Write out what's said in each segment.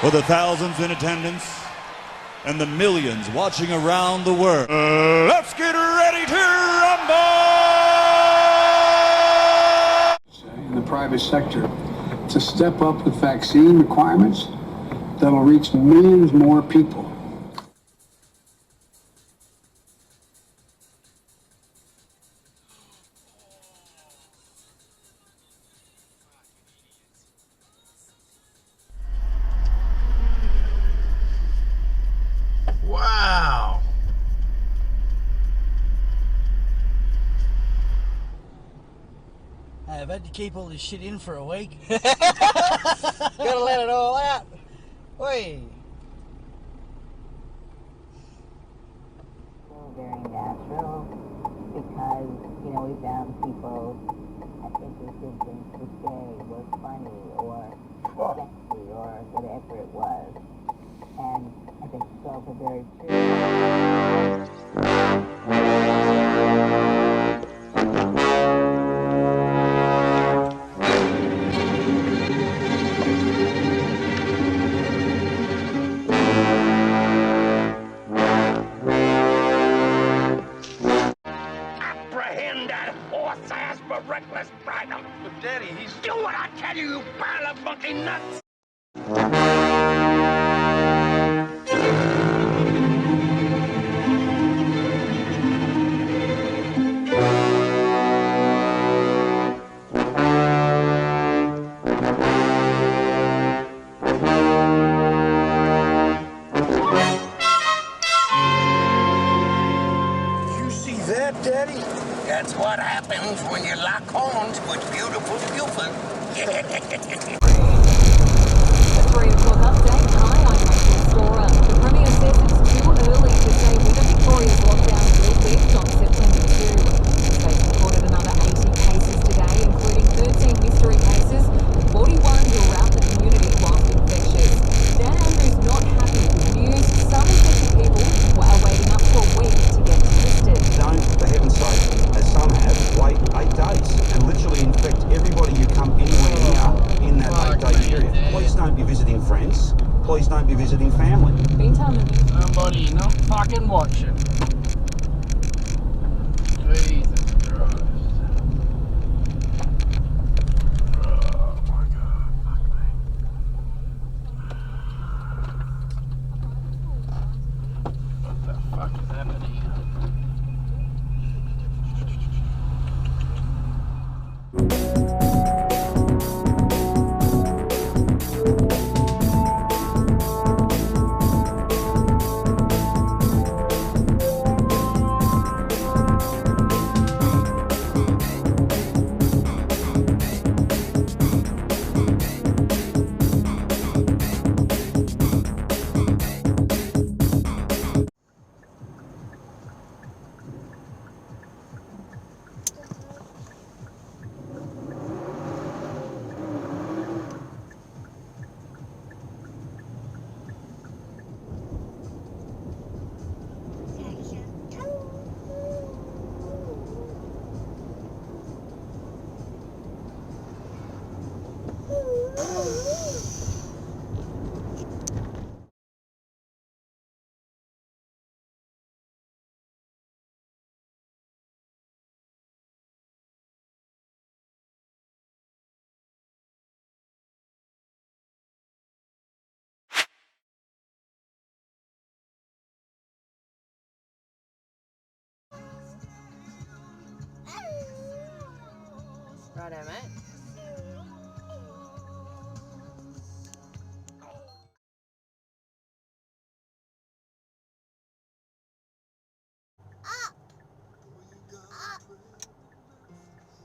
For the thousands in attendance and the millions watching around the world, let's get ready to rumble! In the private sector to step up with vaccine requirements that will reach millions more people. Wow. I've had to keep all this shit in for a week. Gotta let it all out. Wait. So very natural because, you know, we found people had interesting things to say was funny or sexy or whatever it was. And I think it's also very Apprehend that horse-ass for reckless bridle. But Daddy, he's... Do what I tell you, you pile of monkey nuts! You see that, Daddy? That's what happens when you lock horns with beautiful Buford. A 3 o'clock update. Hi, I'm Rachel Storer. The Premier says it's too early to say whether Victoria's lockdown will lift on September 2. The state recorded another 80 cases today, including 13 mystery cases, 41 who are out the community whilst infectious. Dan Andrews not happy with news. Some infected people are waiting up to a week to get tested. Don't, for heaven's sake, as some have, wait 8 days and literally infect everybody who come anywhere near in that 8-day period. Please don't be visiting friends. Please don't be visiting family. Meantime, Somebody not fucking watching. Jesus Christ. Oh my God, fuck me. What the fuck is happening? Righto, mate.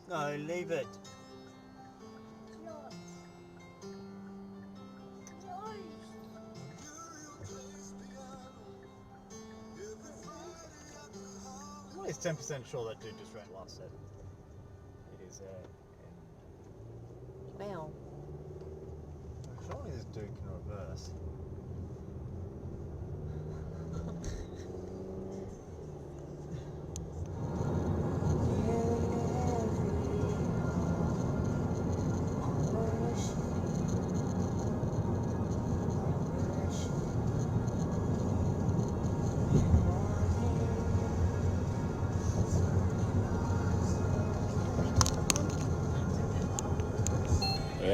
No, leave it. I'm always 10% sure that dude just ran last set. It is, Wow. surely this dude can reverse.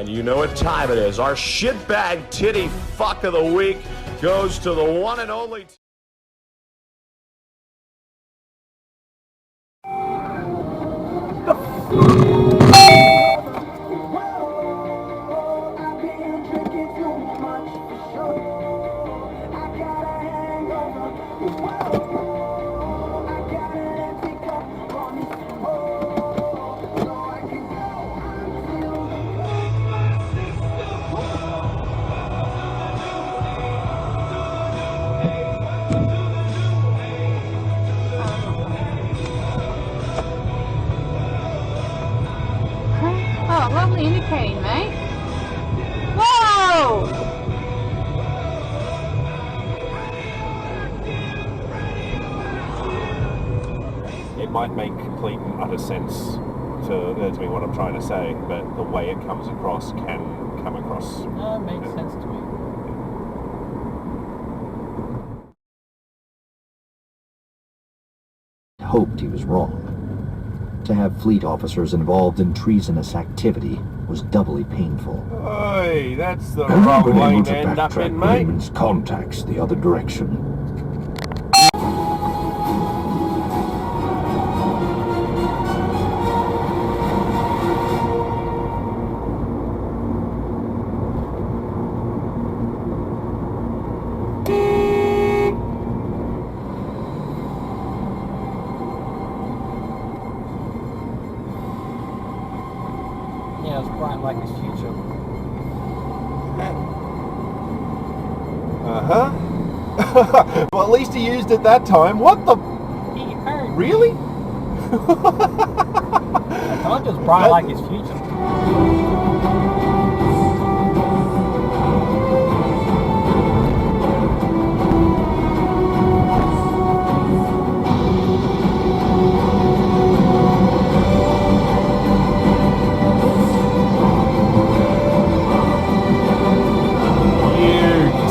And you know what time it is. Our shitbag titty fuck of the week goes to the one and only... Oh, lovely indicating, mate. Whoa! It might make complete and utter sense to me what I'm trying to say, but the way it comes across can come across. No, it makes sense to me. Hoped he was wrong. To have fleet officers involved in treasonous activity was doubly painful. Hey, that's the Have wrong you been lane able to to end up backtrack in, mate? Raymond's contacts the other direction? Yeah, it's bright like his future. Uh-huh. Well, at least he used it that time. What the... Really? I told you it's bright like his future.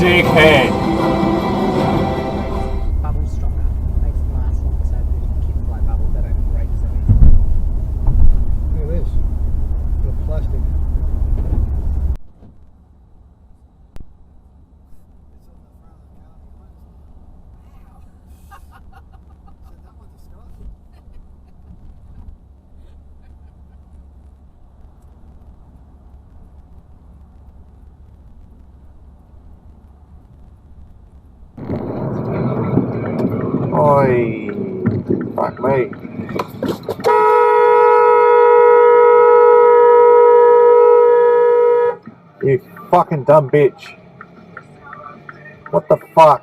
Dickhead. Bubbles stronger. Makes it last longer, so if you keep blow bubbles, they don't break so easily. Look at this. Bit of plastic. Oi. Fuck me. You fucking dumb bitch. What the fuck?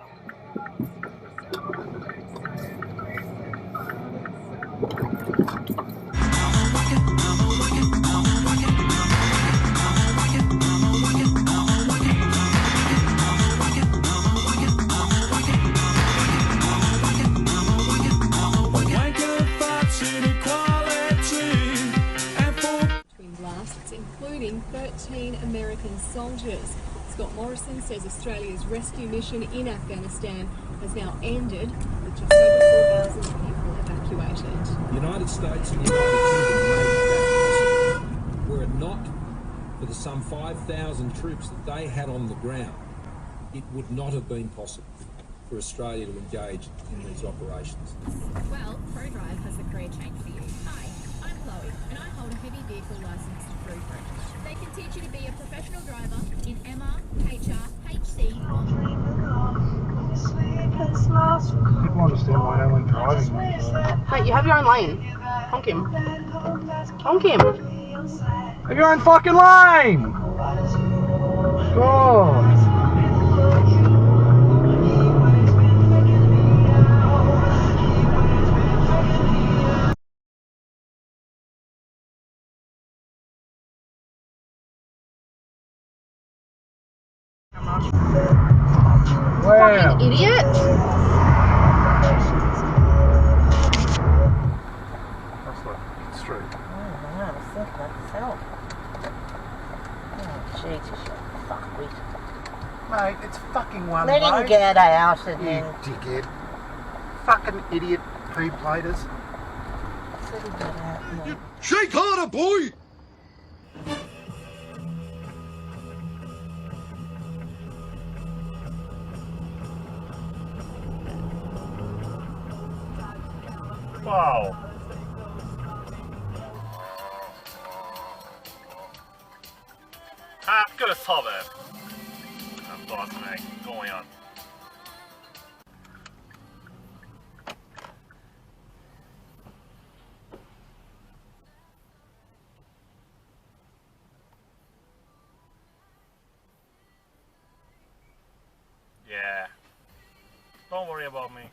Including 13 American soldiers. Scott Morrison says Australia's rescue mission in Afghanistan has now ended, with just over 4,000 people evacuated. The United States and the United Kingdom made that possible. Were it not for the some 5,000 troops that they had on the ground, it would not have been possible for Australia to engage in these operations. Well, ProDrive has a career change for you. Hi, I'm Chloe, and I hold a heavy vehicle licence through ProDrive. They can teach you to be a professional driver in MR, HR, HC. People understand why I went driving. Mate, you have your own lane. Honk him. Honk him. Have your own fucking lane! God. Wow. Fucking idiot. That's like, it's true. Oh, wow, it's think like yourself. Oh, Jesus, you fuckwit. Mate, it's fucking one Let way. him get out and You then... dickhead. Fucking idiot pea-platers. Let him get out and then... Shake harder, boy! Wow. I'm gonna solve it. I'm bossing it. Going on. Yeah. Don't worry about me.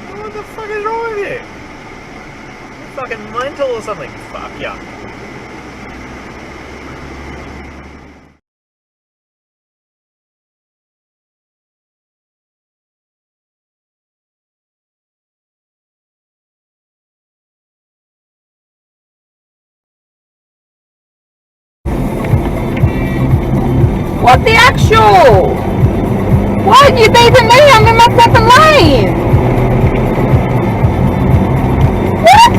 What the fuck is wrong with you? You're fucking mental or something. Fuck yeah. What the actual? Why are you beeping me? I'm in my fucking lane. What?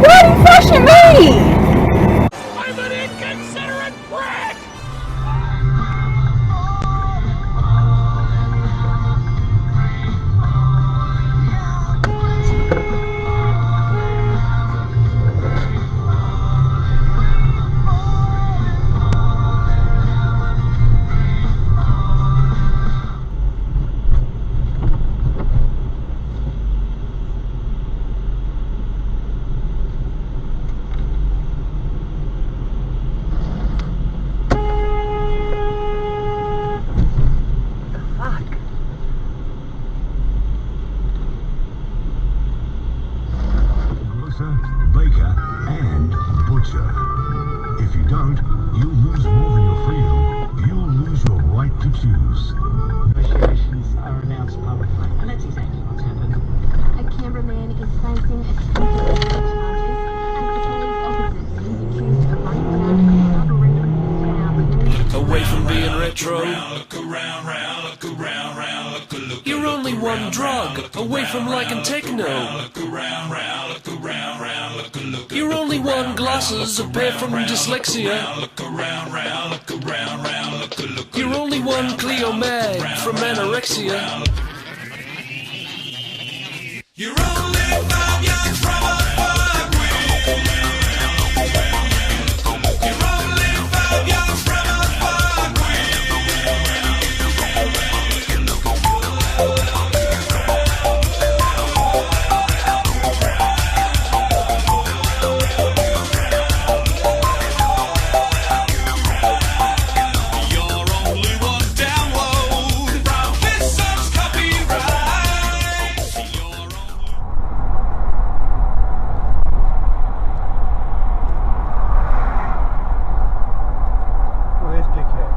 Why are you flashing me? I'm an inconsiderate brat! Baker, and butcher. If you don't, you'll lose more than your freedom. You'll lose your right to choose. Negotiations are announced publicly, and that's exactly what's happened. A cameraman is facing extensive legal charges, and the police officers he's accused of running down a robbery in his town. Away from being retro. Look around, look around, look around, You're only one drug away from liking techno. look around, look around, look You're only one glasses apart from dyslexia. look around, look around, look You're only one Cleo Mag from anorexia. You're only 5 years from a fuck wheel. You're only 5 years from a fuck You're only one download from this song's copyright. Where's dickhead?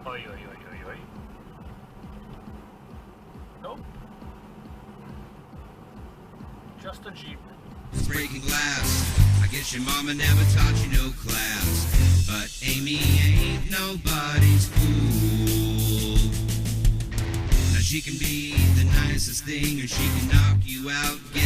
Oi, oi, oi, oi, oi. Nope. Just a Jeep. Breaking glass. I guess your mama never taught you no class. But Amy ain't nobody's fool. Now she can be the nicest thing, or she can knock you out, get